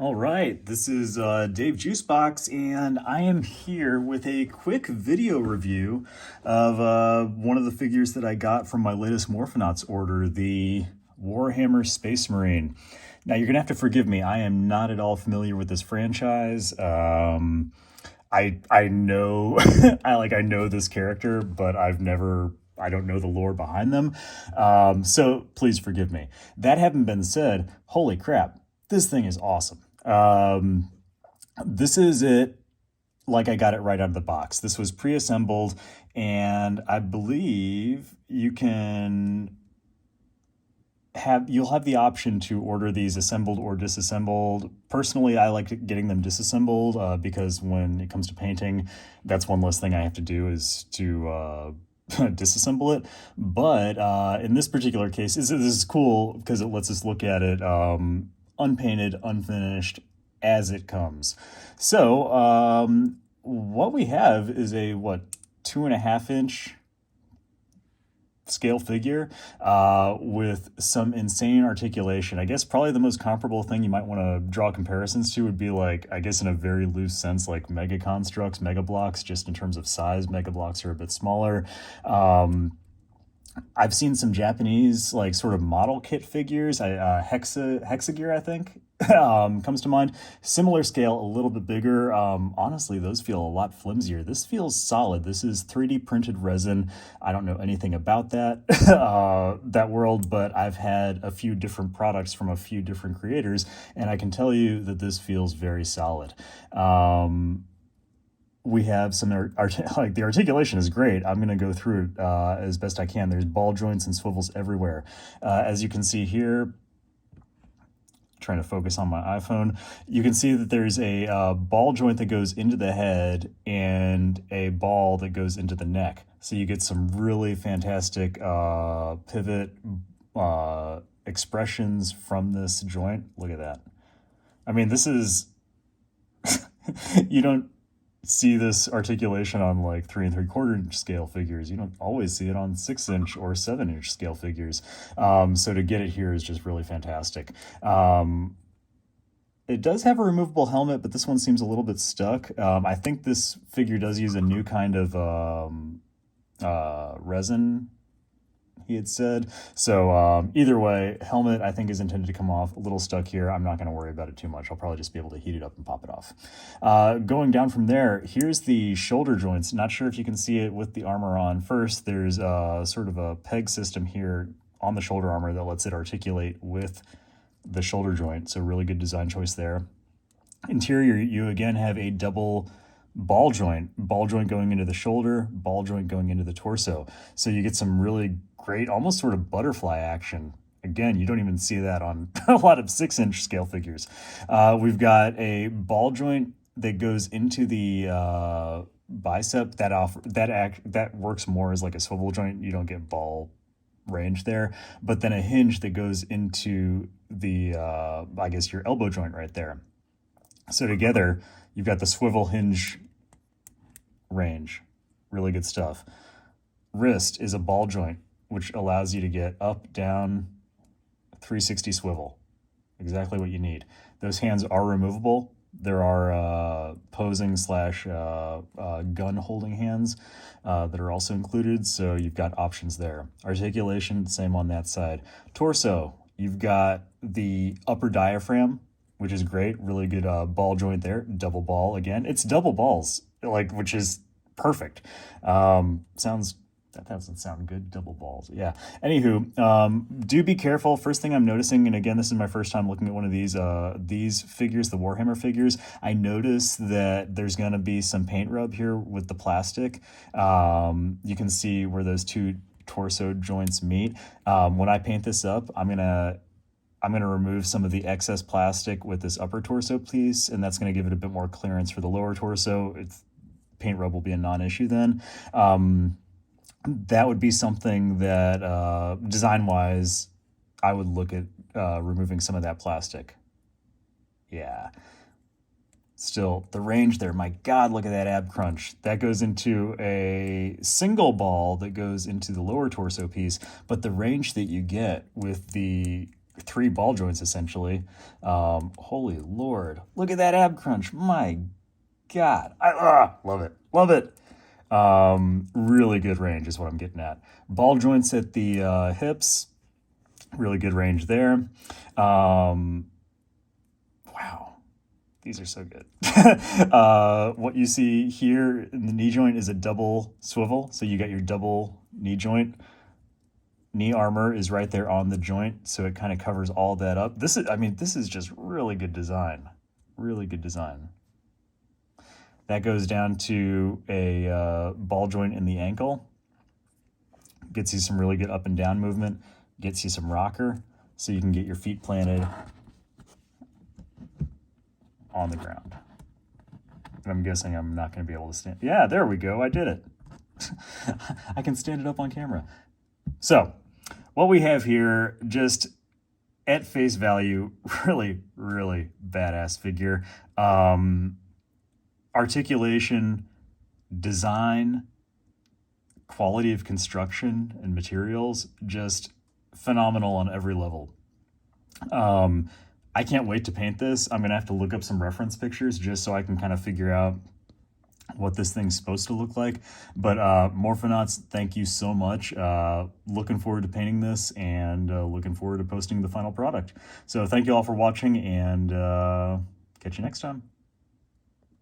All right, this is Dave Juicebox, and I am here with a quick video review of one of the figures that I got from my latest Morphonauts order, the Warhammer Space Marine. Now, you're going to have to forgive me. I am not at all familiar with this franchise. I know I know this character, but I don't know the lore behind them. So please forgive me. That having been said, holy crap, this thing is awesome. This is it like I got it right out of the box. This was pre-assembled, and I believe you'll have the option to order these assembled or disassembled. Personally, I like getting them disassembled because when it comes to painting, that's one less thing I have to do is to disassemble it. But in this particular case, this is cool because it lets us look at it unpainted, unfinished, as it comes. So what we have is a 2.5-inch scale figure with some insane articulation. I guess probably the most comparable thing you might want to draw comparisons to would be like, I guess in a very loose sense, like mega constructs, mega blocks, just in terms of size. Mega blocks are a bit smaller. I've seen some Japanese like sort of model kit figures. Hexagear, I think, comes to mind. Similar scale, a little bit bigger. Honestly, those feel a lot flimsier. This feels solid. This is 3D printed resin. I don't know anything about that that world, but I've had a few different products from a few different creators, and I can tell you that this feels very solid. We have some like the articulation is great. I'm going to go through it as best I can. There's ball joints and swivels everywhere. As you can see here, trying to focus on my iPhone, you can see that there's a ball joint that goes into the head and a ball that goes into the neck. So you get some really fantastic pivot expressions from this joint. Look at that. I mean, this is, you don't see this articulation on like 3 3/4-inch scale figures. You don't always see it on 6-inch or 7-inch scale figures. So to get it here is just really fantastic. It does have a removable helmet, but this one seems a little bit stuck. I think this figure does use a new kind of resin, he had said. So either way, helmet I think is intended to come off. A little stuck here. I'm not going to worry about it too much. I'll probably just be able to heat it up and pop it off. Going down from there, here's the shoulder joints. Not sure if you can see it with the armor on. First, there's sort of a peg system here on the shoulder armor that lets it articulate with the shoulder joint. So really good design choice there. Interior, you again have a double ball joint going into the shoulder, ball joint going into the torso. So you get some really great, almost sort of butterfly action. Again, you don't even see that on a lot of 6-inch scale figures. We've got a ball joint that goes into the bicep. That works more as like a swivel joint. You don't get ball range there, but then a hinge that goes into the I guess your elbow joint right there. So together, you've got the swivel hinge range. Really good stuff. Wrist is a ball joint, which allows you to get up, down, 360 swivel. Exactly what you need. Those hands are removable. There are posing / gun holding hands that are also included, so you've got options there. Articulation, same on that side. Torso, you've got the upper diaphragm, which is great. Really good ball joint there. Double ball again. It's double balls, which is perfect. That doesn't sound good. Double balls. Yeah. Anywho, do be careful. First thing I'm noticing, and again, this is my first time looking at one of these figures, the Warhammer figures. I noticed that there's going to be some paint rub here with the plastic. You can see where those two torso joints meet. When I paint this up, I'm gonna remove some of the excess plastic with this upper torso piece, and that's going to give it a bit more clearance for the lower torso. Paint rub will be a non-issue then. That would be something that design-wise, I would look at removing some of that plastic. Yeah. Still, the range there, my God, look at that ab crunch. That goes into a single ball that goes into the lower torso piece, but the range that you get with the 3 ball joints essentially. Holy Lord, look at that ab crunch. My God, I love it, love it. Really good range is what I'm getting at. Ball joints at the hips, really good range there. Wow, these are so good. What you see here in the knee joint is a double swivel, so you got your double knee joint. Knee armor is right there on the joint, so it kind of covers all that up. This is just really good design. Really good design. That goes down to a ball joint in the ankle. Gets you some really good up and down movement. Gets you some rocker, so you can get your feet planted on the ground. And I'm guessing I'm not going to be able to stand. Yeah, there we go. I did it. I can stand it up on camera. So what we have here, just at face value, really, really badass figure. Articulation, design, quality of construction and materials, just phenomenal on every level. I can't wait to paint this. I'm going to have to look up some reference pictures just so I can kind of figure out what this thing's supposed to look like. But Morphonauts, thank you so much. Looking forward to painting this and looking forward to posting the final product. So thank you all for watching, and catch you next time.